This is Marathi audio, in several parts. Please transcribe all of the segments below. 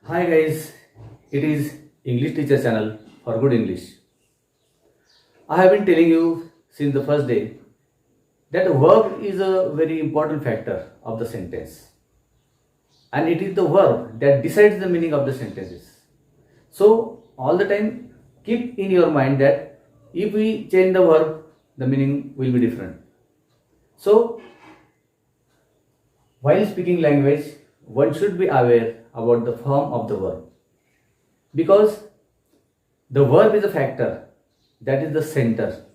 Hi guys, it is English Teacher Channel for Good English. I have been telling you since the first day that verb is a very important factor of the sentence, and it is the verb that decides the meaning of the sentences. So all the time keep in your mind that if we change the verb, the meaning will be different. So while speaking language, one should be aware about the form of the verb, because the verb is a factor that is the center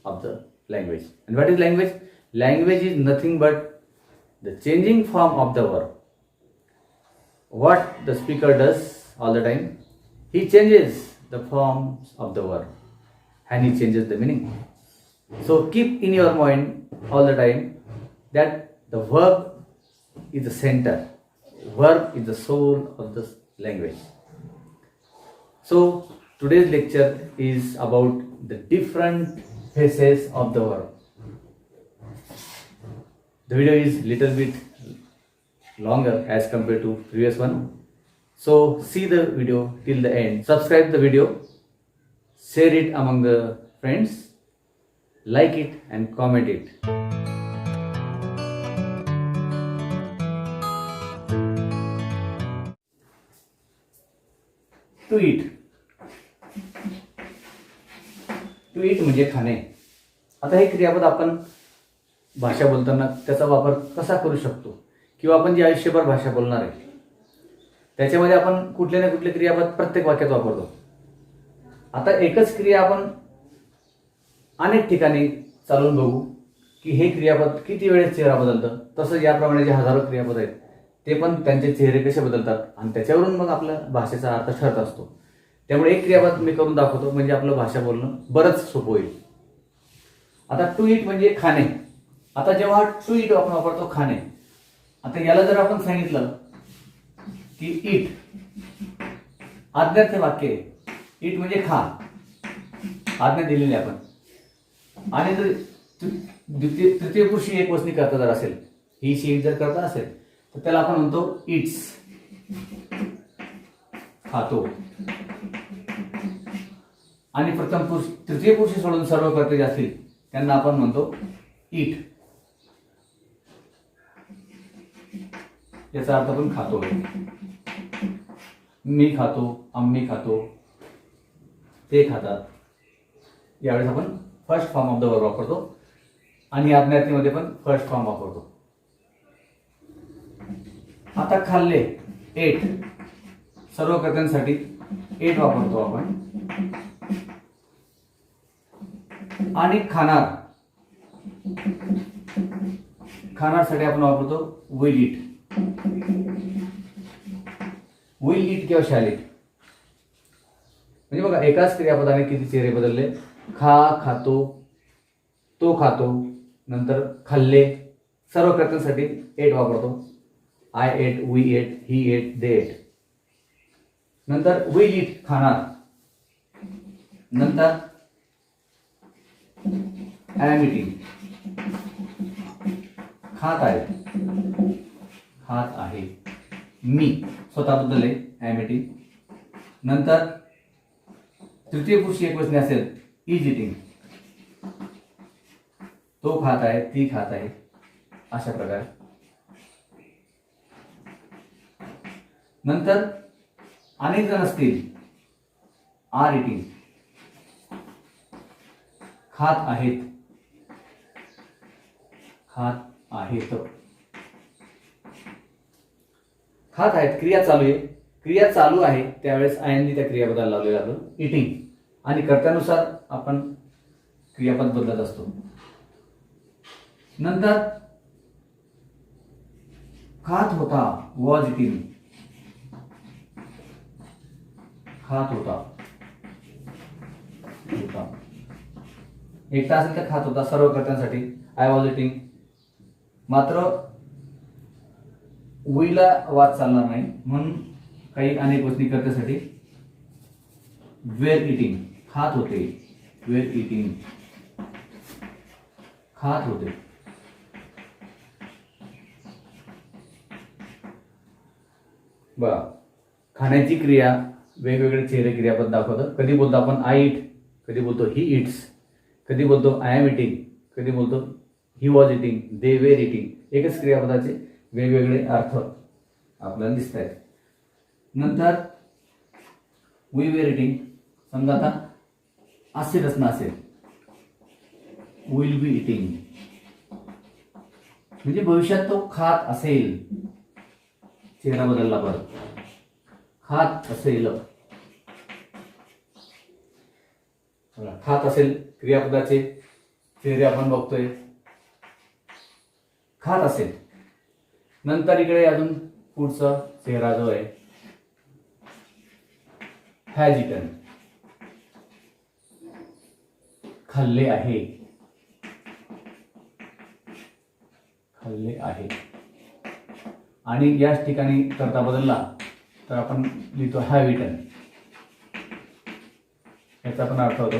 of the language. And what is language? Language is nothing but the changing form of the verb. What the speaker does all the time, he changes the forms of the verb and he changes the meaning. So keep in your mind all the time that the verb is the center, verb is the soul of the language. So today's lecture is about the different phases of the verb. The video is little bit longer as compared to previous one. So see the video till the end. Subscribe the video, share it among the friends, like it and comment it. To eat. To eat म्हणजे खाणे. आता हे क्रियापद आपण भाषा बोलताना त्याचा वापर कसा करू शकतो, किंवा आपण जे आयुष्यभर भाषा बोलणार आहे त्याच्यामध्ये आपण कुठले ना कुठले क्रियापद प्रत्येक वाक्यात वापरतो. आता एकच क्रिया आपण अनेक ठिकाणी चालून बघू की हे क्रियापद किती वेळेस चेहरा बदलतं. तसं याप्रमाणे जे हजारो क्रियापद आहेत ते पण त्यांचे चेहरे कसे बदलतात आणि त्याच्यावरून मग आपल्या भाषेचा अर्थ ठरत असतो. त्यामुळे एक क्रियापद मी करून दाखवतो म्हणजे आपलं भाषा बोलणं बरंच सोपं होईल. आता टू इट म्हणजे खाणे. आता जेव्हा टू इट आपण वापरतो खाणे, आता याला जर आपण सांगितलं की इट, आज्ञार्थ वाक्य आहे. इट म्हणजे खा, आज्ञा दिलेली आपण. आणि जर तृतीय पुरुषी एकवचनी करता जर असेल, ही शी जर करता असेल तर त्याला आपण म्हणतो इट्स, खातो. आणि प्रथम पुरुष तृतीय पुरुषी सोडून सर्व कर्ते जे असतील त्यांना आपण म्हणतो इट. याचा अर्थ पण खातो. मी खातो, आम्ही खातो, ते खातात. यावेळेस आपण first form of the verb वापरतो आणि आज्ञार्थीमध्ये पण फर्स्ट फॉर्म वापरतो. आता खाल्ले, एट, सर्व कर्त्यांसाठी एट वापरतो आपण. आणि खाणार, खाणारसाठी आपण वापरतो विल इट. विल इट किंवा शॅल इट. म्हणजे बघा एकाच क्रियापदाने किती चेहरे बदलले. खा, खातो, तो खातो, नंतर खाल्ले, सर्व कर्त्यांसाठी एट वापरतो. I ate, we ate, he ate, they ate. नंतर विल इट खाणार. नंतर आय एम इटिंग, खात आहे, खात आहे. मी स्वतःबद्दल आहे, आय एम इटिंग. नंतर तृतीय पुरुषी एकवचनी असेल इज इटिंग, तो खात आहे, ती खात आहे. अशा प्रकारे. नंतर अनेक जण असतील, आर इटिंग, खात आहेत, खात आहेत. खात आहेत क्रिया चालू आहे, क्रिया चालू आहे त्यावेळेस आयएनजी त्या क्रियापदाला लावलेलं आपलं इटिंग. आणि कर्त्यानुसार आपण क्रियापद बदलत असतो. नंतर खात होता, वॉज इटिंग, खात होता, होता. एकटा असेल तर खात होता, सर्व कर्त्यांसाठी आय वॉज इटिंग. मात्र वीला वाद चालणार नाही म्हणून काही अनेक वचनी कर्त्यासाठी वेर इटिंग, खात होते, वेर इटिंग, खात होते. बघा खाण्याची क्रिया वेगवेगळे चेहरे क्रियापद दाखवतं. कधी बोलतो आपण आय इट, कधी बोलतो ही इट्स, कधी बोलतो आय एम इटिंग, कधी बोलतो he was eating, they were eating. एकच क्रियापदाचे वेगवेगळे अर्थ आपल्याला दिसत आहेत. नंतर वी वेर इटिंग, समजा आता असे रचना असेल, विल बी इटिंग, म्हणजे भविष्यात तो खात असेल. चेहरा बदलला परत, खात असेल. खात असेल क्रियापदाचे चेहरे आपण बघतोय, खात असेल. नंतर इकडे अजून पुढचा चेहरा जो आहे हॅज इटन, खाल्ले आहे, खाल्ले आहे. आणि याच ठिकाणी करता बदलला तर आपण लिहितो हॅव इटन. याचा पण अर्थ होतो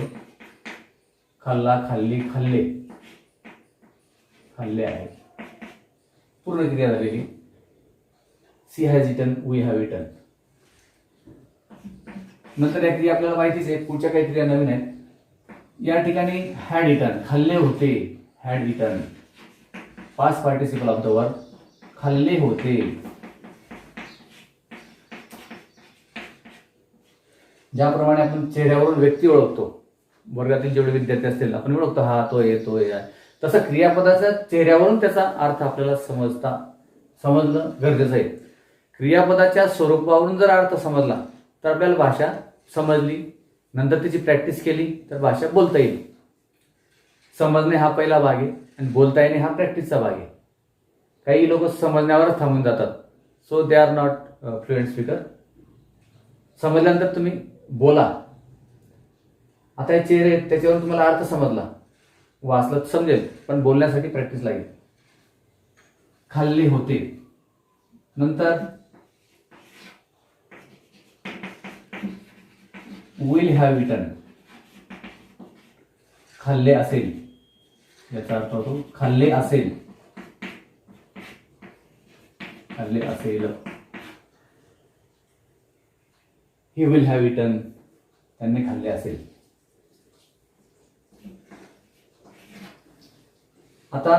खाल्ला, खाल्ली, खाल्ले, खाल्ले आहे. पूर्ण क्रिया झालेली. She has eaten, we have eaten. नंतर या क्रिया आपल्याला माहितीच आहे. पुढच्या काही क्रिया नवीन आहेत. या ठिकाणी हॅड इटन, खाल्ले होते, had eaten. Past participle of the verb, खाल्ले होते. ज्याप्रमाणे आपण चेहऱ्यावरून व्यक्ती ओळखतो, वर्गातील जेवढे विद्यार्थी असतील आपण ओळखतो, हा तो आहे, तो आहे, तसं क्रियापदाच्या चेहऱ्यावरून त्याचा अर्थ आपल्याला समजणं गरजेचं आहे. क्रियापदाच्या स्वरूपावरून जर अर्थ समजला तर आपल्याला भाषा समजली. नंतर त्याची प्रॅक्टिस केली तर भाषा बोलता येईल. समजणे हा पहिला भाग आहे आणि बोलता येणे हा प्रॅक्टिसचा भाग आहे. काही लोक समजण्यावरच थांबून जातात, so they are not fluent speaker. समजल्यानंतर तुम्ही बोला. आता हे चेहरे आहेत त्याच्यावरून तुम्हाला अर्थ समजला, वाचलं समजेल, पण बोलण्यासाठी प्रॅक्टिस लागेल. खाल्ले होते. नंतर विल हॅव इटन, खाल्ले असेल. याचा अर्थ होतो खाल्ले असेल, खाल्ले असेल. ही विल हॅव इटन, त्यांनी खाल्ले असेल. आता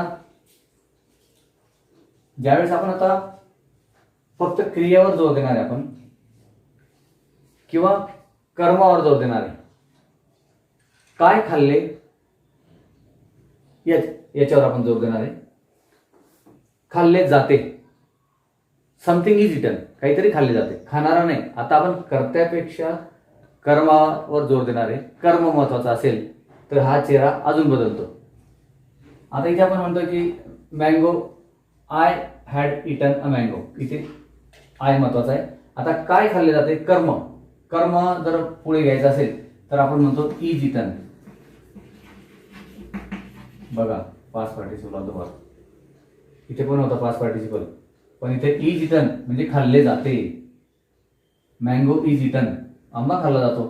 ज्यावेळेस आपण आता फक्त क्रियेवर जोर देणार आहे आपण किंवा कर्मावर जोर देणार आहे. काय खाल्ले याच्यावर आपण जोर देणार आहे. खाल्ले जाते, समथिंग इज इटन, काहीतरी खाल्ले जाते, खाणारा नाही. आता आपण कर्त्यापेक्षा कर्मावर जोर देणार आहे. कर्म महत्वाचा असेल तर हा चेहरा अजून बदलतो. आता इथे आपण म्हणतो की mango, I had eaten a mango. इथे आय महत्वाचा आहे. आता काय खाल्ले जाते, कर्म. कर्म जर पुढे घ्यायचं असेल तर आपण म्हणतो इज इटन. बघा past participle of the verb, इथे पण होता पास्ट पार्टिसिपल, पण इथे इज इटन म्हणजे खाल्ले जाते. मँगो इज इटन, आंबा खाल्ला जातो.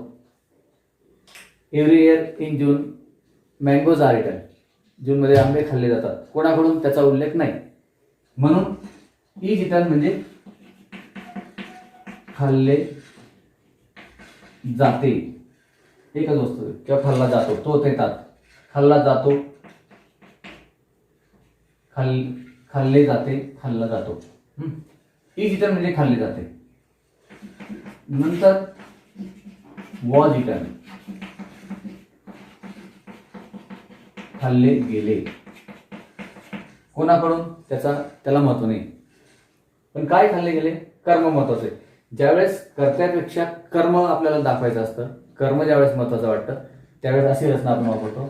Every year in June mangoes are eaten, जूनमध्ये आंबे खाल्ले जातात. कोणाकडून त्याचा उल्लेख नाही, म्हणून इज इटन म्हणजे खाल्ले जाते. एकच वस्तू किंवा खाल्ला जातो, तो येतात. खाल्ला जातो, खाल्ले जाते, खाल्ला जातो. इज इटन म्हणजे खाल्ले जाते. नंतर वॉज इटन, खाल्ले गेले. कोणाकडून त्याला महत्व नाही, पण काय खाल्ले गेले, कर्म महत्वाचं आहे. ज्यावेळेस कर्त्यापेक्षा कर्म आपल्याला दाखवायचं असतं, कर्म ज्यावेळेस महत्वाचं वाटतं त्यावेळेस अशी रचना आपण वापरतो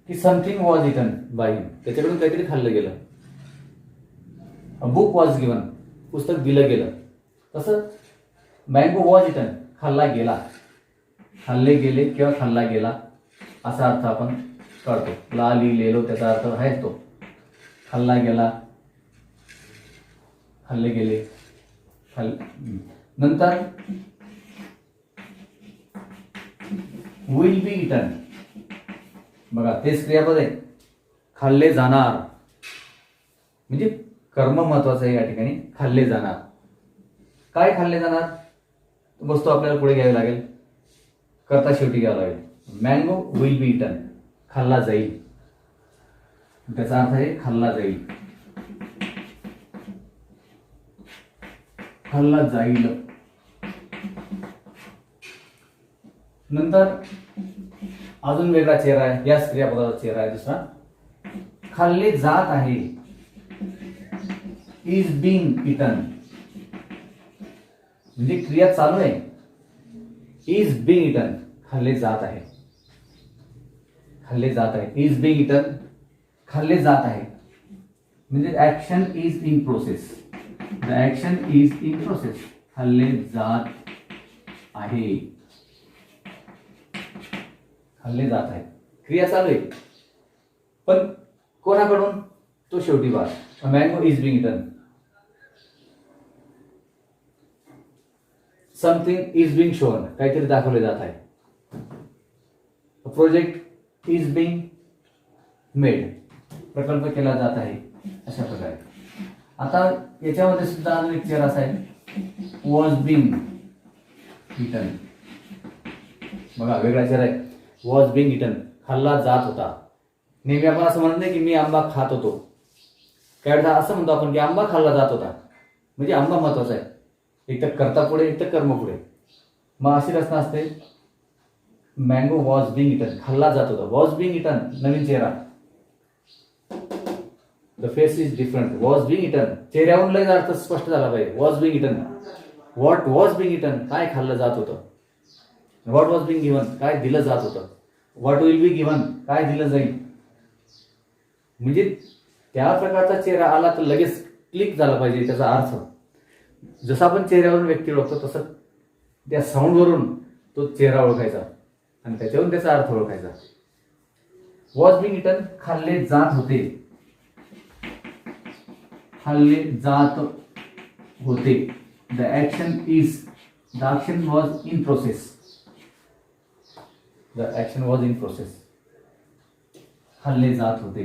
की something was eaten by him, त्याच्याकडून काहीतरी खाल्लं गेलं. अ बुक वॉज गिवन, पुस्तक दिलं गेलं. तसं मँगो वॉज इटन, खाल्ला गेला. खाल्ले गेले किंवा खाल्ला गेला असा अर्थ आपण करतो. ला ली लेलो त्याचा अर्थ आहे तो खाल्ला गेला, खाल्ले गेले. नंतर विल बी इटन, बघा तेच क्रियापद आहे. खाल्ले जाणार म्हणजे कर्म महत्वाचं आहे या ठिकाणी. खाल्ले जाणार. काय खाल्ले जाणार, वस्तू आपल्याला पुढे घ्यावी लागेल, करता शेवटी घ्यावं लागेल. मँगो विल बी इटन, खाल्ला जाईल. त्याचा अर्थ आहे खाल्ला जाईल, खाल्ला जाईल. नंतर अजून वेगळा चेहरा आहे, याच क्रियापदाचा चेहरा आहे दुसरा. खाल्ले जात आहे, इज बीइंग इटन, म्हणजे क्रिया चालू आहे. इज बीइंग इटन, खाल्ले जात आहे, खाल्ले जात आहे. इज बीइंग इटन, खाल्ले जात आहे, म्हणजे action is in process. The action is in process, खाल्ले जात आहे, खाल्ले जात आहे, क्रिया चालू आहे. पण कोणाकडून, तो शेवटी बार. Mango is being eaten, something is being shown, काहीतरी दाखवले जात आहे. प्रोजेक्ट इज बीइंग मेड, प्रकल्प केला जात आहे, अशा प्रकारे. आता याच्यामध्ये सुद्धा अजून एक चेहरा असा आहे, वॉज बीइंग इटन. बघा वेगळा चेहरा आहे. वॉज बीइंग इटन, खाल्ला जात होता. नेहमी आपण असं म्हणत नाही की मी आंबा खात होतो. काय असं म्हणतो आपण की आंबा खाल्ला जात होता, म्हणजे आंबा महत्वाचा आहे. एक तर कर्ता पुढे, एक तर कर्म पुढे. मग अशी रचना असते. मँगो वॉज बीइंग इटन, खाल्ला जात होता. वॉज बीइंग इटन, नवीन चेहरा. The face is different. Was being eaten, चेहऱ्यावरून लगेच अर्थ स्पष्ट झाला पाहिजे. Was being eaten, what was being eaten, काय खाल्लं जात होतं. व्हॉट वॉज बीइंग गिव्हन, काय दिलं जात होतं. व्हॉट विल बी गिव्हन, काय दिलं जाईल. म्हणजे त्या प्रकारचा चेहरा आला तर लगेच क्लिक झाला पाहिजे त्याचा अर्थ. जसं आपण चेहऱ्यावरून व्यक्ती ओळखतो तसं त्या साऊंडवरून तो चेहरा ओळखायचा आणि त्याच्यावरून त्याचा अर्थ ओळखायचा. वॉज बीइंग इटन, खाल्ले जात होते, खाल्ले जात होते. The action is, the action was in process. The action was in process, खाल्ले जात होते.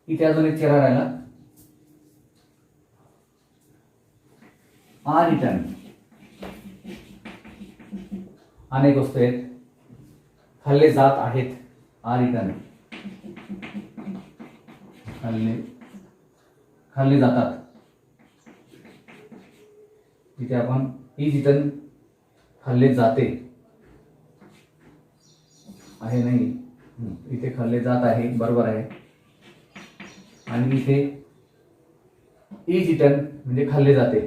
इथे अजून एक चेहरा राहिला, आर इटन. अनेक वस्तू आहेत, खाल्ले जात आहेत. आर इटन, खाल्ले जातात. इथे आपण इज इटन, खाल्ले जाते आहे नाही, इथे खाल्ले जात आहे, बरोबर आहे. आणि इथे इज इटन म्हणजे खाल्ले जाते.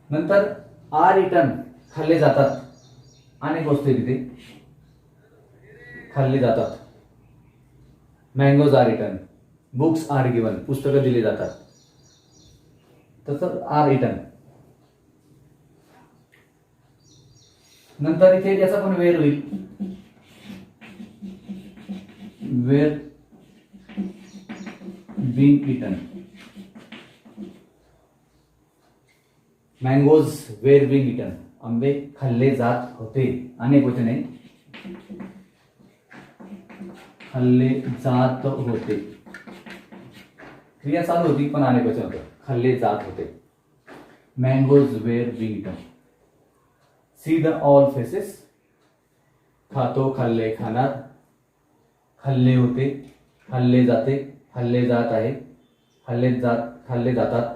नंतर आर इटन, खाल्ले जातात. अनेक वस्तू तिथे खाल्ले जातात. Mangoes are eaten, books are given, पुस्तकं दिली जातात. तसंच आर इटन. नंतर इथे याचा पण वेर होईल, वेर being eaten. Mangoes were being eaten, आंबे खाल्ले जात होते. अनेक वचन आहे, खाल्ले जात होते. क्रिया चालू होती पण अनेक वचन होतं. खाल्ले जात होते. Mangoes were being eaten. See the all faces, खातो, खाल्ले, खाणार. खाल्ले होते, खाल्ले जाते, खाल्ले जात आहे, खाल्ले जातात.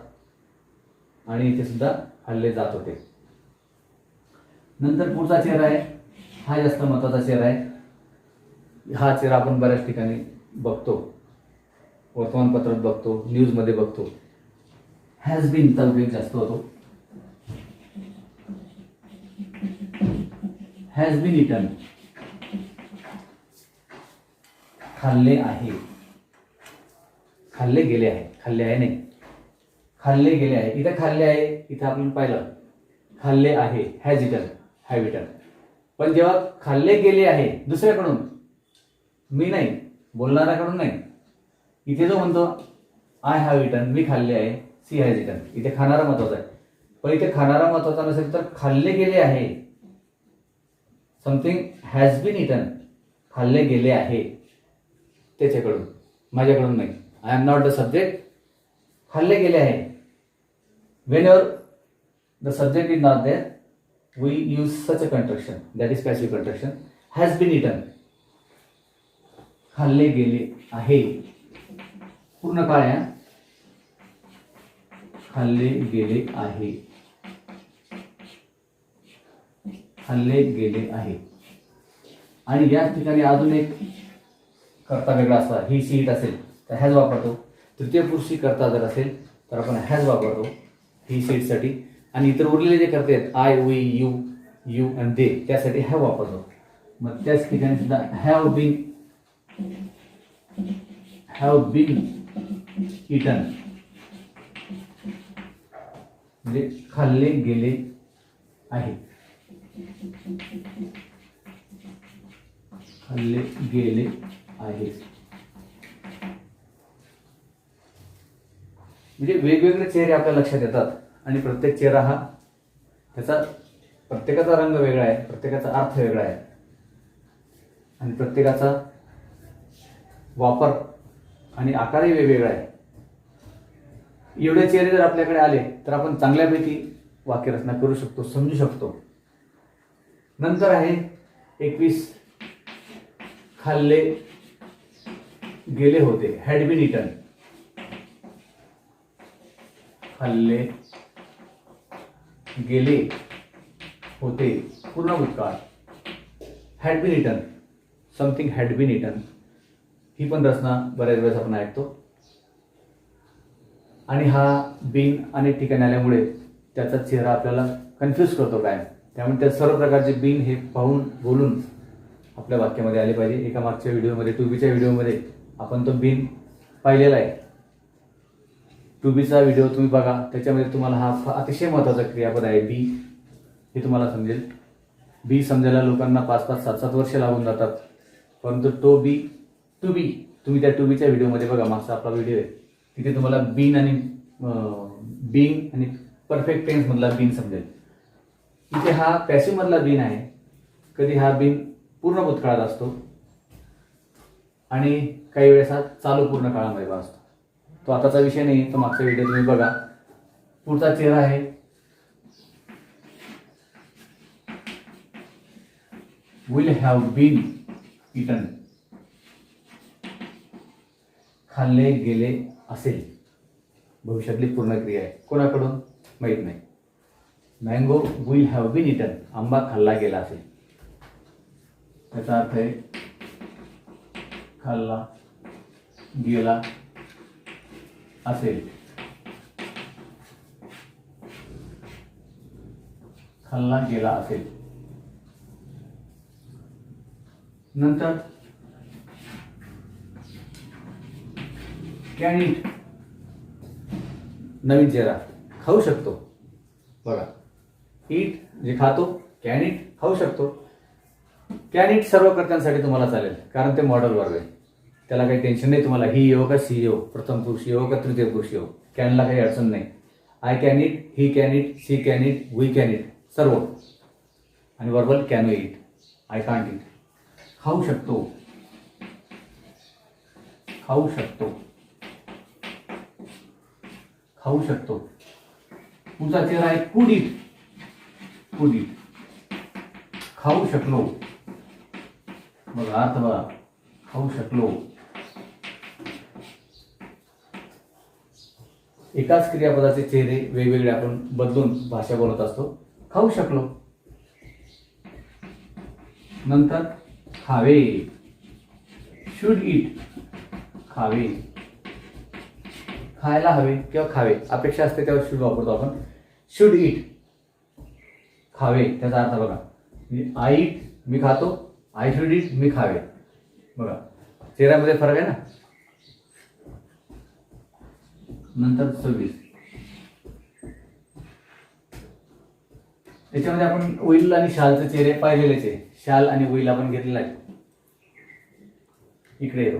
आणि इथे सुद्धा खाल्ले जात होते. नंतर पुढचा चेहरा आहे, हा जास्त महत्वाचा चेहरा आहे. हा चेहरा आपण बऱ्याच ठिकाणी बघतो, वर्तमानपत्रात बघतो, न्यूज मध्ये बघतो. हॅज बीन चा उपयोग जास्त होतो. हॅज बीन इटन, खाल्ले आहे, खाल्ले गेले आहे. खाल्ले आहे नाही, खाल्ले गेले आहे. इथे खाल्ले आहे, इथे आपण पाहिलं खाल्ले आहे, हॅज इटन, हॅव इटन. पण जेव्हा खाल्ले गेले आहे दुसऱ्याकडून, मी नाही, बोलणाऱ्याकडून नाही, इथे जो म्हणतो आय हॅव इटन, मी खाल्ले आहे, सी हॅज इटन, इथे खाणारा महत्वाचा आहे. पण इथे खाणारा महत्वाचा नसेल तर खाल्ले गेले आहे. समथिंग हॅज बीन इटन, खाल्ले गेले आहे त्याच्याकडून, माझ्याकडून नाही. I am not the subject. खाल्ले गेले आहे, Whenever the subject is not there, we use such a contraction, that is passive contraction. Has been eaten, खाल्ले गेले आहे, पूर्ण काळ आहे, खाल्ले गेले आहे, खाल्ले गेले आहे. आणि या ठिकाणी अजून एक कर्ता वेगळा असता, ही सी इट असेल तर हॅज वापरतो. तृतीय पुरुषी कर्ता जर असेल तर आपण हॅज वापरतो ही सी इटसाठी. आणि इतर उरलेले जे करते आहेत आय, वी, यू आणि दे, त्यासाठी हॅव वापरतो. मग त्याच ठिकाणी सुद्धा हॅव बीन इटन म्हणजे खाल्ले गेले आहे, खाल्ले गेले आहे. म्हणजे वेगवेगळे चेहरे आपल्या लक्षात येतात आणि प्रत्येक चेहरा हा त्याचा प्रत्येकाचा रंग वेगळा आहे, प्रत्येकाचा अर्थ वेगळा आहे आणि प्रत्येकाचा वापर आणि आकारही वेगवेगळा आहे. एवढे चेहरे जर आपल्याकडे आले तर आपण चांगल्यापैकी वाक्यरचना करू शकतो, समजू शकतो. नंतर आहे 21, खाल्ले गेले होते, हॅड बीन इटन, खाल्ले गेले होते पूर्ण भूतकाळ, had been eaten, something had been eaten. ही पण रचना बऱ्याच वेळेस आपण ऐकतो. आणि हा बीन अनेक ठिकाणी आल्यामुळे त्याचा चेहरा आपल्याला कन्फ्यूज करतो काय. त्यामुळे त्या सर्व प्रकारचे बीन हे पाहून बोलून आपल्या वाक्यामध्ये आले पाहिजे. एका मागच्या व्हिडिओमध्ये, टू बीच्या व्हिडिओमध्ये आपण तो बीन पाहिलेला आहे. टू बीचा व्हिडिओ तुम्ही बघा, त्याच्यामध्ये तुम्हाला हा अतिशय महत्त्वाचा क्रियापद आहे बी, हे तुम्हाला समजेल. बी समजायला लोकांना 5-5, 7-7 वर्ष लागून जातात. परंतु टू बी तुम्ही त्या टू बीच्या व्हिडिओमध्ये बघा, मागचा आपला व्हिडिओ आहे, तिथे तुम्हाला बीन आणि परफेक्ट टेन्स मधला बीन समजेल. इथे हा पॅसिव्ह मधला बीन आहे. कधी हा बीन पूर्ण भूतकाळात असतो आणि काही वेळेस हा चालू पूर्ण काळामध्ये असतो. तो आताचा विषय नाही, तो मागचा व्हिडिओ तुम्ही बघा. पुढचा चेहरा आहे विल हॅव बीन इटन, खाल्ले गेले असेल, भविष्यातली पूर्ण क्रिया आहे. कोणाकडून माहित नाही. Mango will have been eaten, आंबा खाल्ला गेला असेल. त्याचा अर्थ आहे खाल्ला गेला असेल, खाल्ला गेला असेल. नंतर कॅन इट, नवीन चेहरा, खाऊ शकतो. बघा, इट जे खातो, कॅन इट खाऊ शकतो. कॅन इट सर्व कर्त्यांसाठी तुम्हाला चालेल, कारण ते मॉडल वर्ग आहे. त्याला काही टेन्शन नाही तुम्हाला ही येऊ का सी येऊ, प्रथम पुरुष येऊ का तृतीय पुरुष येऊ, कॅनला काही अडचण नाही. I can eat, he can eat, she can eat, we can eat, सर्व. आणि verbal can we eat, I can't eat. खाऊ शकतो, खाऊ शकतो, खाऊ शकतो. पुढचा चेहरा आहे कुड इट, कुड इट, खाऊ शकलो. बघा अर्थ बघा, खाऊ शकलो. एकाच क्रियापदाचे चेहरे वेगवेगळे आपण बदलून भाषा बोलत असतो. खाऊ शकलो. नंतर खावे, शुड इट, खावे, खायला हवे किंवा खावे, अपेक्षा असते तेव्हा शुड वापरतो आपण. शुड इट, खावे, त्याचा अर्थ बघा. आय इट, मी खातो, आय शुड इट, मी खावे. बघा चेहऱ्यामध्ये फरक आहे ना. नंतर 26, त्याच्यामध्ये आपण विल आणि शालचे चेहरे पाहिलेलेच आहे. शाल आणि विल आपण घेतलेला आहे. इकडे येतो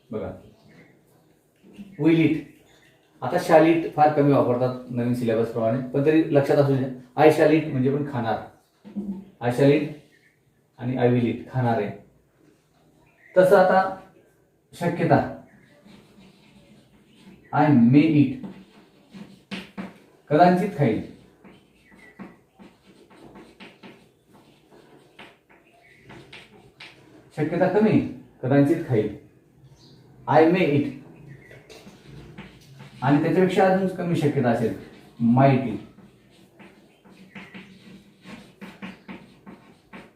बघा, विल इट. आता शाल इट फार कमी वापरतात नवीन सिलेबस प्रमाणे, पण तरी लक्षात असू द्या. आय शाल इट म्हणजे पण खाणार, आय शाल इट आणि आय विल इट, खाणार आहे. तसं आता शक्यता, आय मे इट, कदाचित खाईल, शक्यता कमी, कदाचित खाईल. आय मे इट, आणि त्याच्यापेक्षा अजून कमी शक्यता असेल, माईट इट,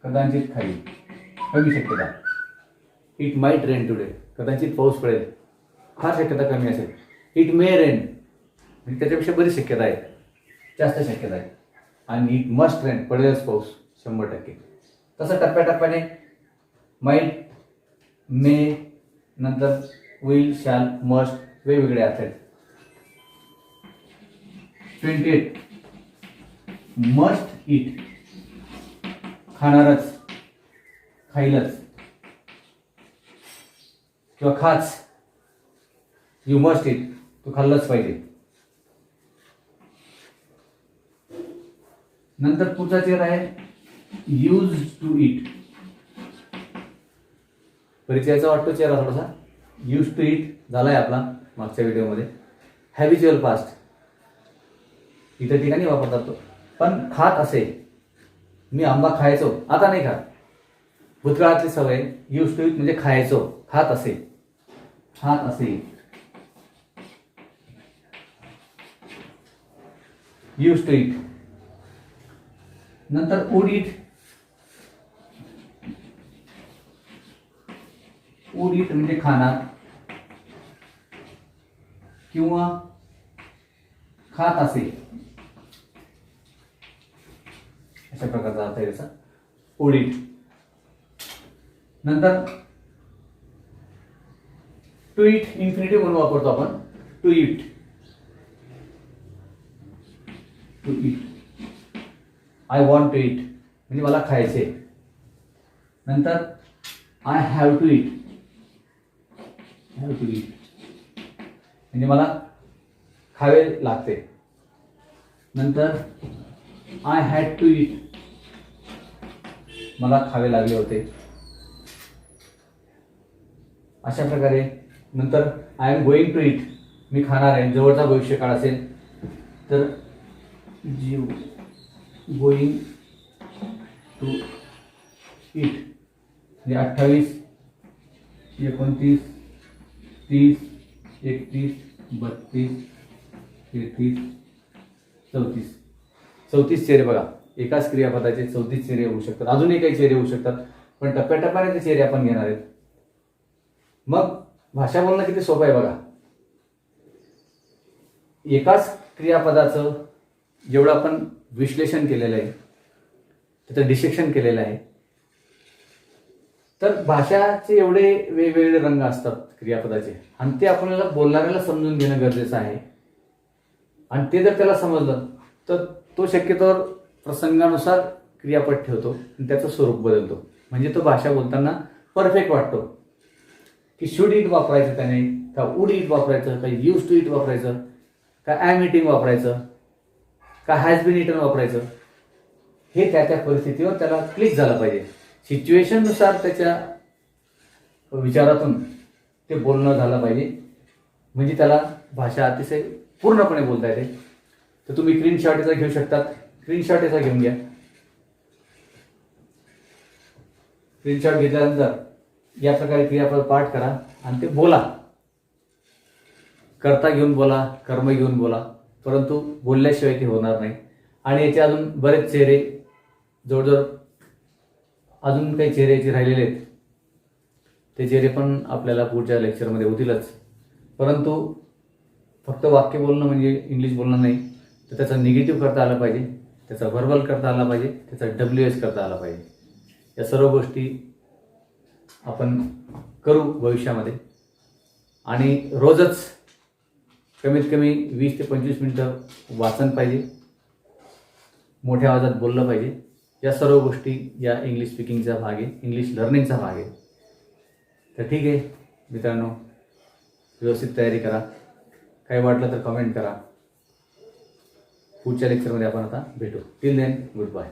कदाचित खाईल, कमी शक्यता. इट माईट रेन टुडे, कदाचित पाऊस पडेल, फार शक्यता कमी असेल. इट मे रेन, म्हणजे त्याच्यापेक्षा बरीच शक्यता आहे, जास्त शक्यता आहे. आणि इट मस्ट रेन, पडेलच पाऊस 100%. तसं टप्प्याटप्प्याने माईट, मे, नंतर विल, शॅल, मस्ट वेगवेगळे अर्थ आहेत. 28 मस्ट इट, खाणारच, खाईलच किंवा खाच. यू मस्ट इट, तू खाल्लंच पाहिजे. नंतर पुढचा चेहरा आहे यूज टू इट. परिचयाचा वाटतो चेहरा थोडासा. यूज टू इट झालाय आपला मागच्या व्हिडिओमध्ये. हॅबिच्युअल पास्ट इतर ठिकाणी वापरतात तो, पण खात असे. मी आंबा खायचो, आता नाही खात. भूतकाळातली सवय. यूज टू इट म्हणजे खायचो, खात असे, खात असे. Use to eat. नंतर वुड इट. वुड इट म्हणजे खाणार किंवा खात असे, अशा प्रकारचा अर्थ आहे त्याचा. Would eat. नंतर टू इट इन्फिनिटिव्ह म्हणून वापरतो आपण. To eat, to eat. I want to eat म्हणजे मला खायचे. नंतर I have to eat, have to eat म्हणजे मला खावे लागते. नंतर आय हॅड टू इट, मला खावे लागले होते. अशा प्रकारे. नंतर I am going to eat, मी खाणार आहे. जवळचा भविष्यकाळ असेल तर जीव गोइंग टू इट म्हणजे 28, 29, 30, 31, 32, 33, 34. 34 चेहरे बघा. एकाच क्रियापदाचे 34 चेहरे होऊ शकतात. अजूनही काही चेहरे होऊ शकतात, पण टप्प्याटप्प्याने ते चेहरे आपण घेणार आहेत. मग भाषा बोलणं किती सोपं आहे बघा. एकाच क्रियापदाचं जेवढं आपण विश्लेषण केलेलं आहे, त्याचं डिसेक्शन केलेलं आहे, तर भाषाचे एवढे वेगवेगळे रंग असतात क्रियापदाचे, आणि ते आपल्याला बोलणाऱ्याला समजून घेणं गरजेचं आहे. आणि ते जर त्याला समजलं तर तो शक्यतोवर प्रसंगानुसार क्रियापद ठेवतो आणि त्याचं स्वरूप बदलतो. म्हणजे तो भाषा बोलताना परफेक्ट वाटतो. की शुड इट वापरायचं त्याने, का वुड इट वापरायचं, का यूज टू इट वापरायचं, का ॲम इटिंग वापरायचं, का हॅज बीन इटन वापरायचं, हे त्या त्या परिस्थितीवर त्याला क्लिक झालं पाहिजे. सिच्युएशननुसार त्याच्या विचारातून ते बोलणं झालं पाहिजे, म्हणजे त्याला भाषा अतिशय पूर्णपणे बोलता येते. तर तुम्ही स्क्रीनशॉट याचा घेऊ शकतात. स्क्रीनशॉट याचा घेऊन घ्या. स्क्रीनशॉट घेतल्यानंतर या प्रकारे क्रियापद पाठ करा आणि ते बोला. कर्ता घेऊन बोला, कर्म घेऊन बोला, परंतु बोलल्याशिवाय ते होणार नाही. आणि याचे अजून बरेच चेहरे, जवळजवळ अजून काही चेहरे जे राहिलेले आहेत ते चेहरे पण आपल्याला पुढच्या लेक्चरमध्ये होतीलच. परंतु फक्त वाक्य बोलणं म्हणजे इंग्लिश बोलणं नाही, तर त्याचा निगेटिव्ह करता आला पाहिजे, त्याचा व्हर्बल करता आला पाहिजे, त्याचा WH करता आला पाहिजे. या सर्व गोष्टी आपण करू भविष्यामध्ये. आणि रोजच कमीत कमी 20 ते 25 मिनटं वाचन पाहिजे, मोठ्या आवाजात बोललं पाहिजे. या सर्व गोष्टी या इंग्लिश स्पीकिंगचा भाग आहे, इंग्लिश लर्निंगचा भाग आहे. तर ठीक आहे मित्रांनो, व्यवस्थित तयारी करा. काही वाटलं तर कमेंट करा. पुढच्या लेक्चरमध्ये आपण आता भेटू. Till then, good bye.